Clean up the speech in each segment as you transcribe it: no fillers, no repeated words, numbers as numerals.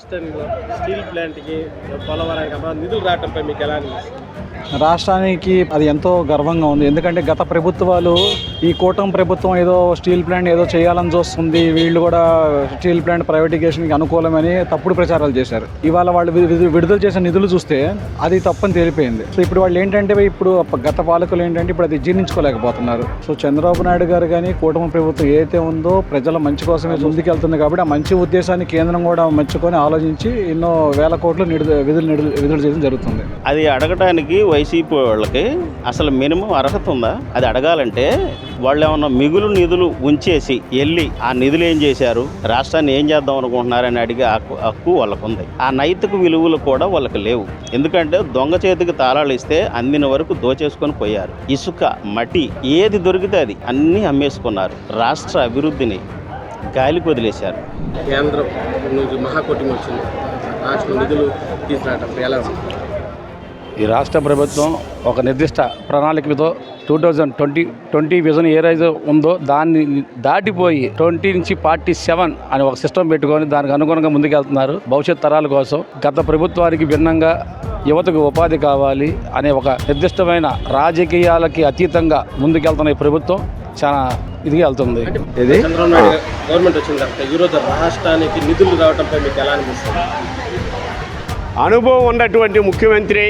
Steel ప్లాంట్కి పోలవరానికి నిధులు రావడంపై మీకు ఎలా అనిపిస్తుంది? రాష్ట్రానికి అది ఎంతో గర్వంగా ఉంది. ఎందుకంటే గత ప్రభుత్వాలు ఈ కూటమి ప్రభుత్వం ఏదో స్టీల్ ప్లాంట్ ఏదో చేయాలని చూస్తుంది, వీళ్ళు కూడా స్టీల్ ప్లాంట్ ప్రైవేటిజేషన్కి అనుకూలమని తప్పుడు ప్రచారాలు చేశారు. ఇవాళ వాళ్ళు విడుదల చేసిన నిధులు చూస్తే అది తప్పని తేలిపోయింది. సో ఇప్పుడు వాళ్ళు ఏంటంటే ఇప్పుడు గత పాలకులు ఏంటంటే ఇప్పుడు అది జీర్ణించుకోలేకపోతున్నారు. సో చంద్రబాబు నాయుడు గారు కానీ కూటమి ప్రభుత్వం ఏదైతే ఉందో ప్రజల మంచి కోసమే ముందుకెళ్తుంది కాబట్టి ఆ మంచి ఉద్దేశాన్ని కేంద్రం కూడా మెచ్చుకొని ఆలోచించి ఎన్నో వేల కోట్లు విడుదల చేయడం జరుగుతుంది. అది అడగడానికి వైసీపీ వాళ్ళకి అసలు మినిమం అర్హత ఉందా? అది అడగాలంటే వాళ్ళు ఏమన్నా మిగులు నిధులు ఉంచేసి వెళ్ళి ఆ నిధులు ఏం చేశారు, రాష్ట్రాన్ని ఏం చేద్దాం అనుకుంటున్నారని అడిగే హక్కు వాళ్ళకు ఉంది. ఆ నైతిక విలువలు కూడా వాళ్ళకి లేవు. ఎందుకంటే దొంగ చేతికి తాళాలు ఇస్తే అందిన వరకు దోచేసుకొని పోయారు. ఇసుక, మట్టి ఏది దొరికితే అది అన్నీ అమ్మేసుకున్నారు. రాష్ట్ర అభివృద్ధిని గాలికి వదిలేశారు. కేంద్రం నుంచి మహాకూటమి వచ్చింది, రాష్ట్ర నిధులు తీసుకురావడం ఎలా ఉంది? ఈ రాష్ట్ర ప్రభుత్వం ఒక నిర్దిష్ట ప్రణాళికలతో 2020 విజన్ ఏదైతే ఉందో దాన్ని దాటిపోయి 20 నుంచి 47 అని ఒక సిస్టమ్ పెట్టుకొని దానికి అనుగుణంగా ముందుకెళ్తున్నారు. భవిష్యత్ తరాల కోసం గత ప్రభుత్వానికి భిన్నంగా యువతకు ఉపాధి కావాలి అనే ఒక నిర్దిష్టమైన రాజకీయాలకి అతీతంగా ముందుకెళ్తున్న ఈ ప్రభుత్వం చాలా ఇదిగా వెళ్తుంది. చంద్రబాబు నాయుడు గవర్నమెంట్ వచ్చిన తర్వాత ఈరోజు రాష్ట్రానికి నిధులు రావడంపై మీకు ఎలా అనిపిస్తుంది? అనుభవం ఉన్నటువంటి ముఖ్యమంత్రి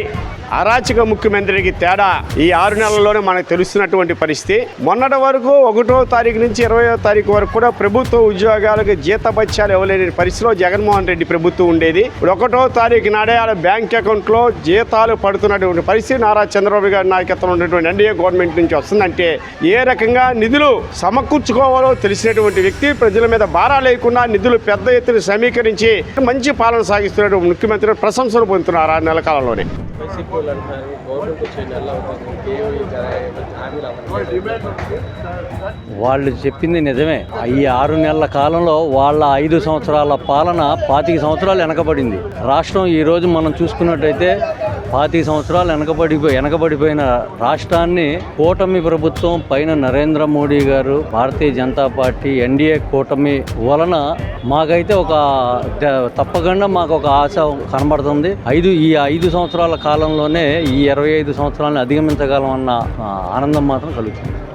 అరాచక ముఖ్యమంత్రికి తేడా ఈ 6 నెలల్లోనే మనకు తెలుస్తున్నటువంటి పరిస్థితి. మొన్నటి వరకు 1వ తారీఖు నుంచి 20వ తారీఖు వరకు కూడా ప్రభుత్వ ఉద్యోగాలకు జీతభత్యాలు ఇవ్వలేని పరిస్థితిలో జగన్మోహన్ రెడ్డి ప్రభుత్వం ఉండేది. 1వ తారీఖు నాడే ఆ బ్యాంక్ అకౌంట్లో జీతాలు పడుతున్నటువంటి పరిస్థితి నారా చంద్రబాబు గారి నాయకత్వంలో ఉన్నటువంటి ఎన్డీఏ గవర్నమెంట్ నుంచి వస్తుందంటే ఏ రకంగా నిధులు సమకూర్చుకోవాలో తెలిసినటువంటి వ్యక్తి, ప్రజల మీద భారాలు లేకుండా నిధులు పెద్ద ఎత్తున సమీకరించి మంచి పాలన సాగిస్తున్నటువంటి ముఖ్యమంత్రి ప్రశంసలు పొందుతున్నారు 6 నెలల కాలంలోనే. వైసీపీ వాళ్ళు అంటున్నారు గవర్నమెంట్ వచ్చే నెల అవుతుంది, వాళ్ళు చెప్పింది నిజమే. ఈ 6 నెలల కాలంలో వాళ్ళ 5 సంవత్సరాల పాలన 25 సంవత్సరాలు వెనకబడింది. రాష్ట్రం ఈరోజు మనం చూసుకున్నట్టయితే 25 సంవత్సరాలు వెనకబడిపోయిన రాష్ట్రాన్ని కూటమి ప్రభుత్వం పైన నరేంద్ర మోడీ గారు, భారతీయ జనతా పార్టీ, ఎన్డీఏ కూటమి వలన మాకైతే తప్పకుండా మాకు ఒక ఆశ కనబడుతుంది. ఈ 5 సంవత్సరాల కాలంలోనే ఈ 25 సంవత్సరాలను అధిగమించగలమన్న ఆనందం మాత్రం కలుగుతుంది.